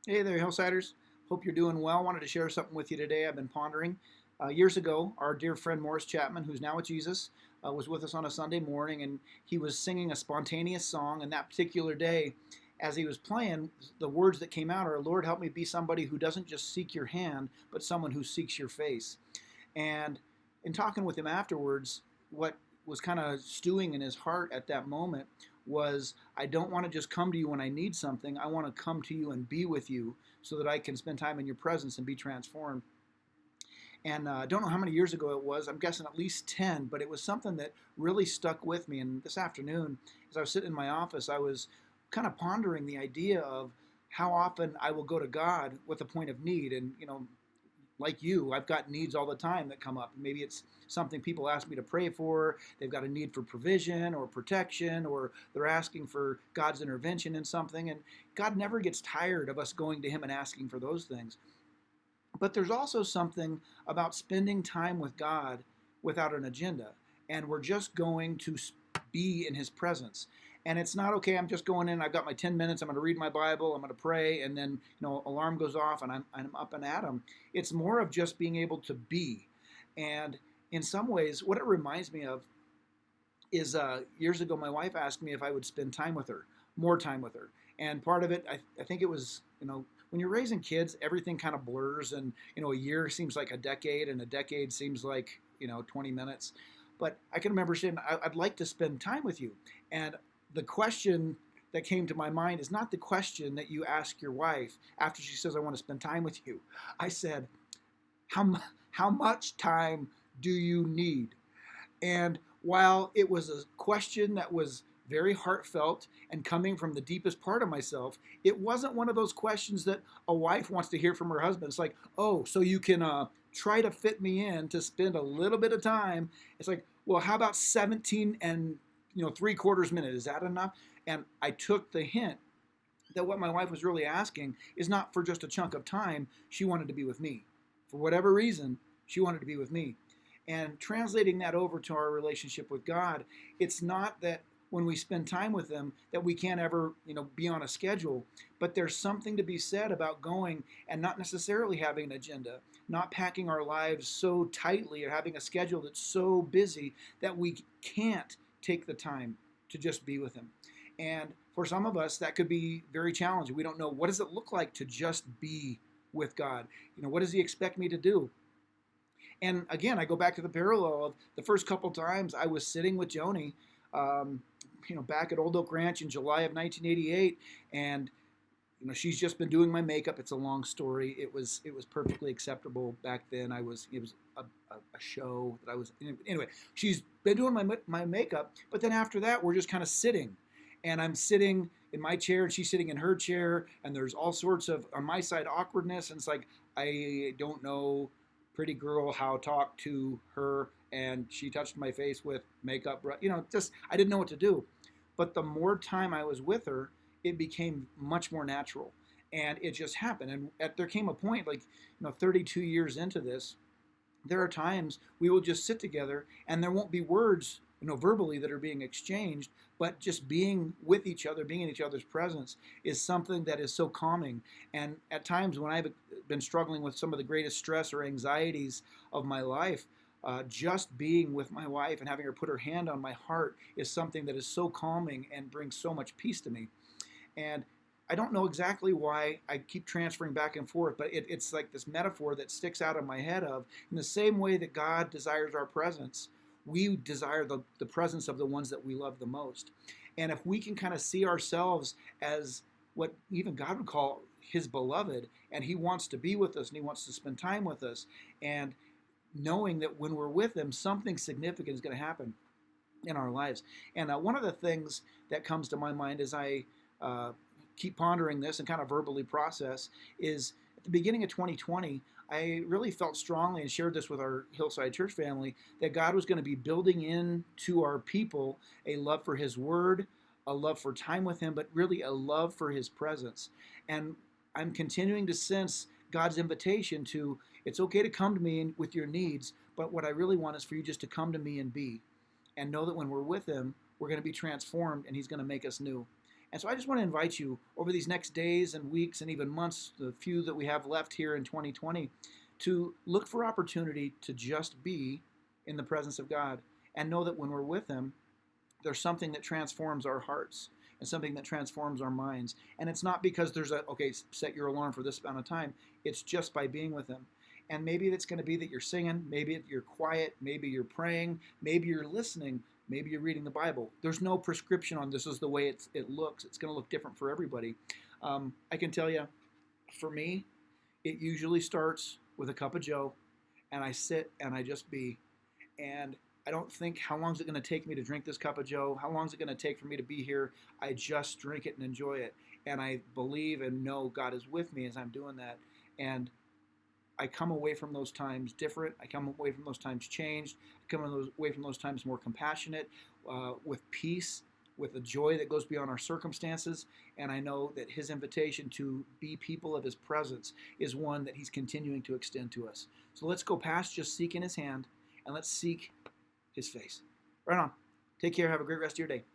Hey there, Hillsiders. Hope you're doing well. Wanted to share something with you today. I've been pondering. Years ago, our dear friend Morris Chapman, who's now with Jesus, was with us on a Sunday morning, and he was singing a spontaneous song. And that particular day, as he was playing, the words that came out are, "Lord, help me be somebody who doesn't just seek your hand, but someone who seeks your face." And in talking with him afterwards, what was kind of stewing in his heart at that moment was, I don't want to just come to you when I need something. I want to come to you and be with you so that I can spend time in your presence and be transformed. And I don't know how many years ago it was. I'm guessing at least 10, but it was something that really stuck with me. And this afternoon, as I was sitting in my office, I was kind of pondering the idea of how often I will go to God with a point of need. And, like you, I've got needs all the time that come up. Maybe it's something people ask me to pray for. They've got a need for provision or protection, or they're asking for God's intervention in something. And God never gets tired of us going to Him and asking for those things. But there's also something about spending time with God without an agenda. And we're just going to be in His presence. And it's not, okay, I'm just going in, I've got my 10 minutes, I'm going to read my Bible, I'm going to pray, and then, alarm goes off and I'm up and at 'em. It's more of just being able to be. And in some ways, what it reminds me of is years ago, my wife asked me if I would spend time with her, more time with her. And part of it, I think it was, when you're raising kids, everything kind of blurs, and a year seems like a decade, and a decade seems like 20 minutes. But I can remember saying, I'd like to spend time with you. And the question that came to my mind is not the question that you ask your wife after she says, "I want to spend time with you." I said, how much time do you need? And while it was a question that was very heartfelt and coming from the deepest part of myself, it wasn't one of those questions that a wife wants to hear from her husband. It's like, "Oh, so you can try to fit me in to spend a little bit of time." It's like, "Well, how about 17 and 3/4 minute? Is that enough?" And I took the hint that what my wife was really asking is not for just a chunk of time. She wanted to be with me. For whatever reason, she wanted to be with me. And translating that over to our relationship with God, it's not that when we spend time with Him that we can't ever, be on a schedule, but there's something to be said about going and not necessarily having an agenda, not packing our lives so tightly or having a schedule that's so busy that we can't take the time to just be with Him. And for some of us, that could be very challenging. We don't know, what does it look like to just be with God? What does He expect me to do? And again, I go back to the parallel of the first couple times I was sitting with Joni, back at Old Oak Ranch in July of 1988, and she's just been doing my makeup. It's a long story. It was perfectly acceptable back then. It was a show that I was anyway. She's been doing my makeup, but then after that, we're just kind of sitting, and I'm sitting in my chair, and she's sitting in her chair, and there's all sorts of, on my side, awkwardness, and it's like, I don't know, pretty girl, how talk to her, and she touched my face with makeup, just I didn't know what to do. But the more time I was with her, it became much more natural, and it just happened. And there came a point, like 32 years into this, there are times we will just sit together, and there won't be words, verbally, that are being exchanged, but just being with each other, being in each other's presence, is something that is so calming. And at times when I've been struggling with some of the greatest stress or anxieties of my life, just being with my wife and having her put her hand on my heart is something that is so calming and brings so much peace to me. And I don't know exactly why I keep transferring back and forth, but it's like this metaphor that sticks out in my head of, in the same way that God desires our presence, we desire the presence of the ones that we love the most. And if we can kind of see ourselves as what even God would call His beloved, and He wants to be with us and He wants to spend time with us, and knowing that when we're with Him, something significant is going to happen in our lives. And one of the things that comes to my mind as I keep pondering this and kind of verbally process is, at the beginning of 2020, I really felt strongly and shared this with our Hillside Church family, that God was going to be building into our people a love for His Word, a love for time with Him, but really a love for His presence. And I'm continuing to sense God's invitation to, it's okay to come to me with your needs, but what I really want is for you just to come to me and be. And know that when we're with Him, we're going to be transformed, and He's going to make us new. And so I just want to invite you over these next days and weeks and even months, the few that we have left here in 2020, to look for opportunity to just be in the presence of God and know that when we're with Him, there's something that transforms our hearts and something that transforms our minds. And it's not because there's okay, set your alarm for this amount of time. It's just by being with Him. And maybe it's going to be that you're singing, maybe you're quiet, maybe you're praying, maybe you're listening, maybe you're reading the Bible. There's no prescription on this is the way it looks. It's going to look different for everybody. I can tell you, for me, it usually starts with a cup of joe, and I sit and I just be. And I don't think, how long is it going to take me to drink this cup of joe? How long is it going to take for me to be here? I just drink it and enjoy it. And I believe and know God is with me as I'm doing that. And I come away from those times different. I come away from those times changed. I come away from those times more compassionate, with peace, with a joy that goes beyond our circumstances. And I know that His invitation to be people of His presence is one that He's continuing to extend to us. So let's go past just seeking His hand and let's seek His face. Right on. Take care. Have a great rest of your day.